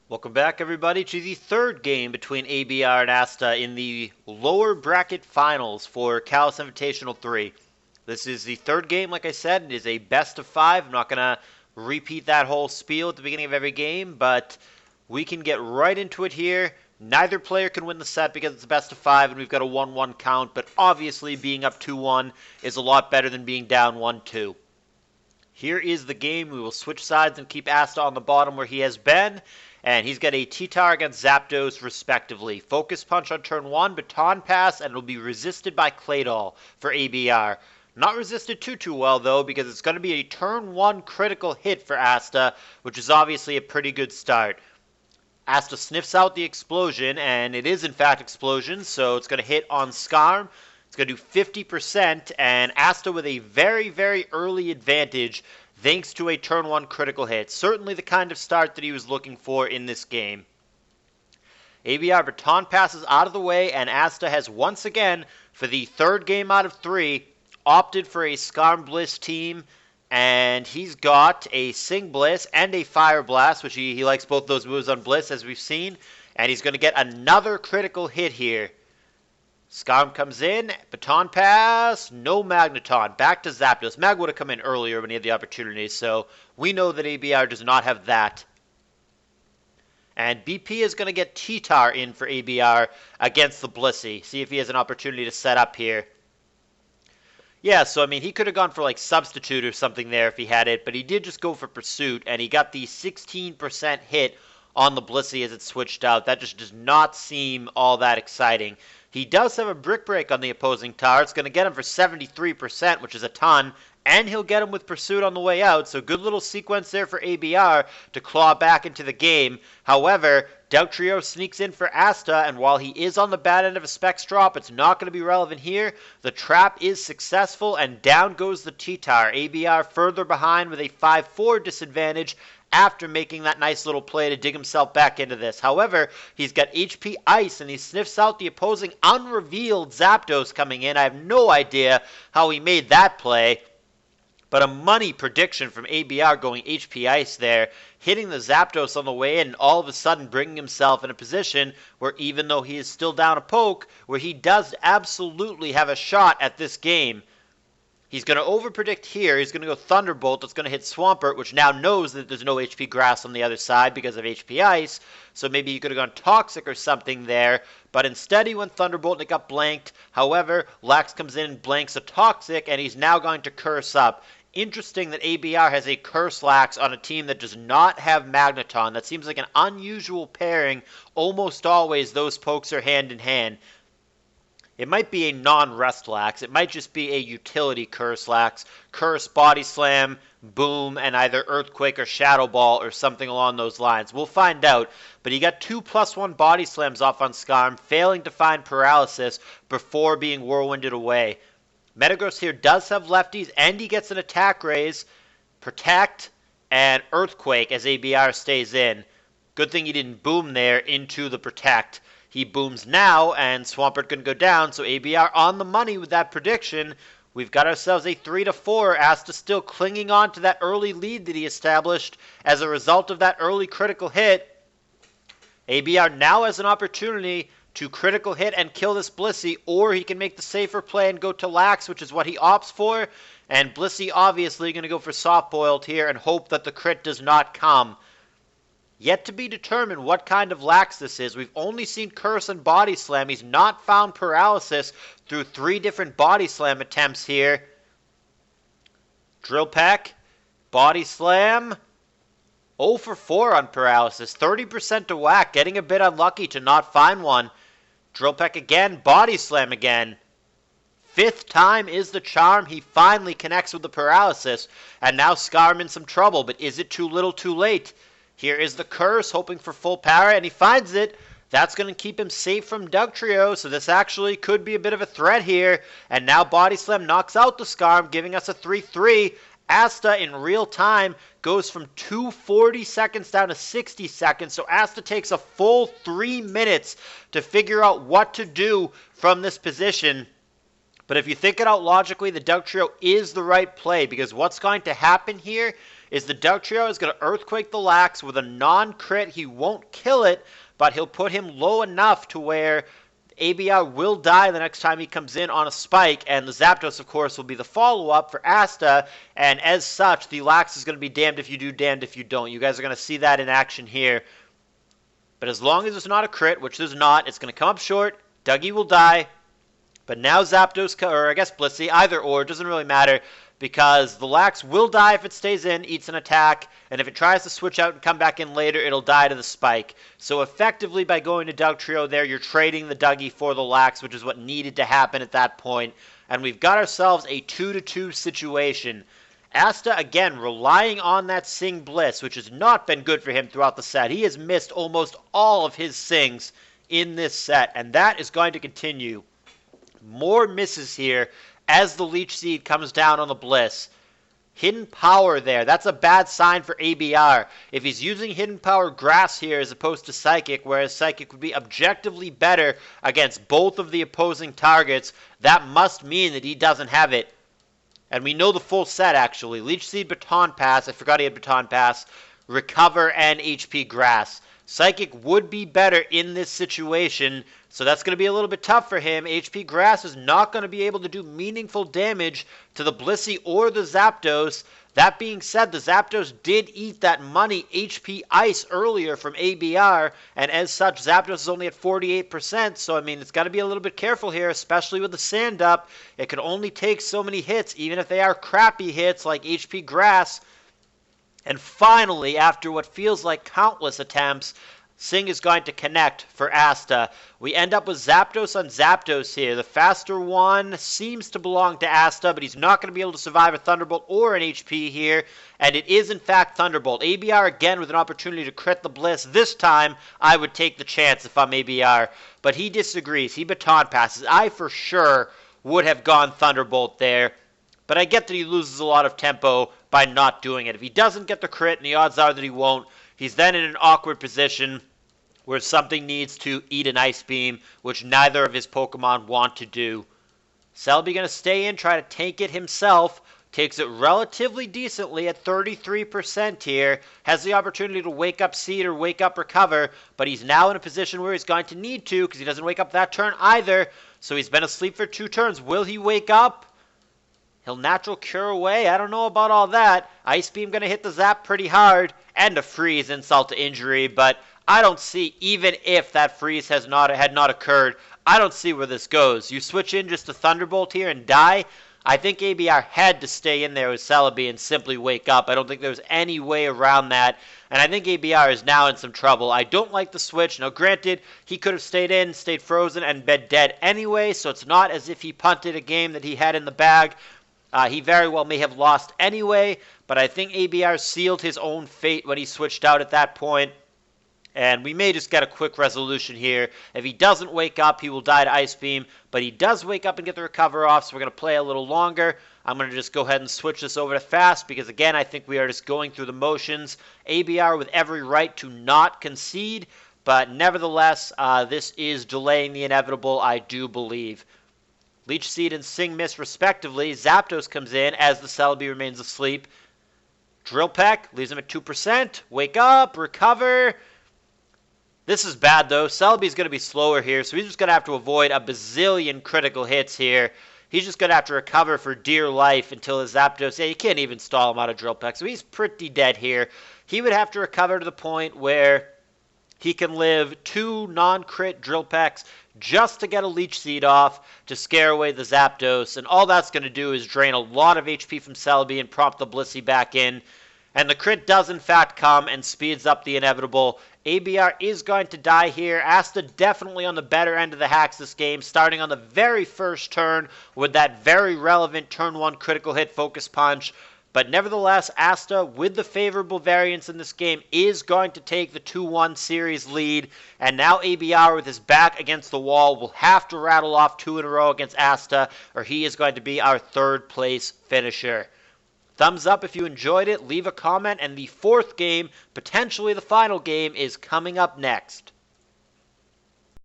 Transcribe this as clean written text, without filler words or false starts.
Welcome back, everybody, to the third game between ABR and Asta in the lower bracket finals for CALLOUS Invitational 3. This is the third game, like I said. It is a best of 5. I'm not going to repeat that whole spiel at the beginning of every game, but we can get right into it here. Neither player can win the set because it's a best of 5, and we've got a 1-1 count, but obviously being up 2-1 is a lot better than being down 1-2. Here is the game. We will switch sides and keep Asta on the bottom where he has been. And he's got a T-Tar against Zapdos, respectively. Focus Punch on turn 1, Baton Pass, and it'll be resisted by Claydol for ABR. Not resisted too well, though, because it's going to be a turn 1 critical hit for Asta, which is obviously a pretty good start. Asta sniffs out the Explosion, and it is, in fact, Explosion, so it's going to hit on Skarm. It's going to do 50%, and Asta with a very early advantage thanks to a turn 1 critical hit. Certainly the kind of start that he was looking for in this game. ABR Baton passes out of the way, and Asta has once again, for the third game out of 3, opted for a Skarm Bliss team, and he's got a Sing Bliss and a Fire Blast, which he likes both those moves on Bliss, as we've seen, and he's going to get another critical hit here. Skarm comes in, Baton Pass, no Magneton, back to Zapdos. Mag would have come in earlier when he had the opportunity, so we know that ABR does not have that. And BP is going to get T-Tar in for ABR against the Blissey. See if he has an opportunity to set up here. Yeah, so I mean, he could have gone for like Substitute or something there if he had it, but he did just go for Pursuit, and he got the 16% hit on the Blissey as it switched out. That just does not seem all that exciting. He does have a Brick Break on the opposing Tar. It's going to get him for 73%, which is a ton, and he'll get him with Pursuit on the way out, so good little sequence there for ABR to claw back into the game. However, Dugtrio sneaks in for Asta, and while he is on the bad end of a Specs drop, it's not going to be relevant here. The trap is successful, and down goes the T-Tar. ABR further behind with a 5-4 disadvantage after making that nice little play to dig himself back into this. However, he's got HP Ice, and he sniffs out the opposing unrevealed Zapdos coming in. I have no idea how he made that play, but a money prediction from ABR going HP Ice there, hitting the Zapdos on the way in, and all of a sudden bringing himself in a position where, even though he is still down a poke, where he does absolutely have a shot at this game. He's going to overpredict here. He's going to go Thunderbolt. That's going to hit Swampert, which now knows that there's no HP Grass on the other side because of HP Ice. So maybe he could have gone Toxic or something there. But instead he went Thunderbolt and it got blanked. However, Lax comes in and blanks a Toxic, and he's now going to Curse up. Interesting that ABR has a Curse Lax on a team that does not have Magneton. That seems like an unusual pairing. Almost always those pokes are hand in hand. It might be a non-rest lax. It might just be a utility curse lax. Curse, body slam, boom, and either earthquake or shadow ball or something along those lines. We'll find out. But he got 2+1 body slams off on Skarm, failing to find paralysis before being whirlwinded away. Metagross here does have lefties, and he gets an attack raise, protect, and earthquake as ABR stays in. Good thing he didn't boom there into the protect. He booms now, and Swampert can go down, so ABR on the money with that prediction. We've got ourselves a 3-4. Asta still clinging on to that early lead that he established as a result of that early critical hit. ABR now has an opportunity to critical hit and kill this Blissey, or he can make the safer play and go to Lax, which is what he opts for. And Blissey obviously going to go for Soft Boiled here and hope that the crit does not come. Yet to be determined what kind of Lax this is. We've only seen Curse and Body Slam. He's not found paralysis through 3 different Body Slam attempts here. Drill Peck, Body Slam, 0 for 4 on paralysis. 30% to whack, getting a bit unlucky to not find one. Drill Peck again, Body Slam again. 5th time is the charm. He finally connects with the paralysis. And now Skarm in some trouble, but is it too little too late? Here is the Curse, hoping for full power, and he finds it. That's going to keep him safe from Dugtrio, so this actually could be a bit of a threat here. And now Body Slam knocks out the Skarm, giving us a 3-3. Asta, in real time, goes from 240 seconds down to 60 seconds, so Asta takes a full 3 minutes to figure out what to do from this position. But if you think it out logically, the Dugtrio is the right play, because what's going to happen here is the Dugtrio is going to Earthquake the Lax with a non-crit. He won't kill it, but he'll put him low enough to where ABR will die the next time he comes in on a spike, and the Zapdos, of course, will be the follow-up for Asta, and as such, the Lax is going to be damned if you do, damned if you don't. You guys are going to see that in action here. But as long as it's not a crit, which there's not, it's going to come up short, Dougie will die, but now Zapdos, or I guess Blissey, either or, it doesn't really matter, because the Lax will die if it stays in, eats an attack, and if it tries to switch out and come back in later, it'll die to the spike. So effectively, by going to Dugtrio there, you're trading the Dougie for the Lax, which is what needed to happen at that point. And we've got ourselves a 2-2 situation. Asta, again, relying on that Sing Bliss, which has not been good for him throughout the set. He has missed almost all of his Sings in this set, and that is going to continue. More misses here as the Leech Seed comes down on the Bliss. Hidden Power there. That's a bad sign for ABR. If he's using Hidden Power Grass here as opposed to Psychic, whereas Psychic would be objectively better against both of the opposing targets, that must mean that he doesn't have it. And we know the full set, actually. Leech Seed, Baton Pass. I forgot he had Baton Pass. Recover and HP Grass. Psychic would be better in this situation, so that's going to be a little bit tough for him. HP Grass is not going to be able to do meaningful damage to the Blissey or the Zapdos. That being said, the Zapdos did eat that money HP Ice earlier from ABR, and as such, Zapdos is only at 48%, so I mean, it's got to be a little bit careful here, especially with the Sand Up. It can only take so many hits, even if they are crappy hits like HP Grass. And finally, after what feels like countless attempts, Sing is going to connect for Asta. We end up with Zapdos on Zapdos here. The faster one seems to belong to Asta, but he's not going to be able to survive a Thunderbolt or an HP here. And it is, in fact, Thunderbolt. ABR again with an opportunity to crit the Bliss. This time, I would take the chance if I'm ABR. But he disagrees. He Baton Passes. I, for sure, would have gone Thunderbolt there. But I get that he loses a lot of tempo by not doing it. If he doesn't get the crit, and the odds are that he won't, he's then in an awkward position where something needs to eat an Ice Beam, which neither of his Pokemon want to do. Celebi going to stay in, try to tank it himself. Takes it relatively decently at 33% here. Has the opportunity to wake up Seed or wake up Recover, but he's now in a position where he's going to need to because he doesn't wake up that turn either. So he's been asleep for 2 turns. Will he wake up? He'll Natural Cure away. I don't know about all that. Ice Beam going to hit the Zap pretty hard. And a Freeze, insult to injury. But I don't see, even if that Freeze had not occurred, I don't see where this goes. You switch in just to Thunderbolt here and die. I think ABR had to stay in there with Celebi and simply wake up. I don't think there's any way around that. And I think ABR is now in some trouble. I don't like the switch. Now, granted, he could have stayed in, stayed frozen, and been dead anyway. So it's not as if he punted a game that he had in the bag. He very well may have lost anyway, but I think ABR sealed his own fate when he switched out at that point. And we may just get a quick resolution here. If he doesn't wake up, he will die to Ice Beam, but he does wake up and get the Recover off, so we're going to play a little longer. I'm going to just go ahead and switch this over to Fast, because again, I think we are just going through the motions. ABR with every right to not concede, but nevertheless, this is delaying the inevitable, I do believe. Leech Seed and Sing miss respectively. Zapdos comes in as the Celebi remains asleep. Drill Peck leaves him at 2%. Wake up, recover. This is bad though. Celebi's going to be slower here, so he's just going to have to avoid a bazillion critical hits here. He's just going to have to recover for dear life until his Zapdos... Yeah, you can't even stall him out of Drill Peck, so he's pretty dead here. He would have to recover to the point where he can live 2 non-crit Drill Pecks just to get a Leech Seed off to scare away the Zapdos, and all that's going to do is drain a lot of HP from Celebi and prompt the Blissey back in. And the crit does in fact come and speeds up the inevitable. ABR is going to die here. Asta definitely on the better end of the hacks this game, starting on the very first turn with that very relevant turn 1 critical hit Focus Punch. But nevertheless, Asta, with the favorable variance in this game, is going to take the 2-1 series lead. And now ABR, with his back against the wall, will have to rattle off 2 in a row against Asta, or he is going to be our 3rd place finisher. Thumbs up if you enjoyed it, leave a comment, and the 4th game, potentially the final game, is coming up next.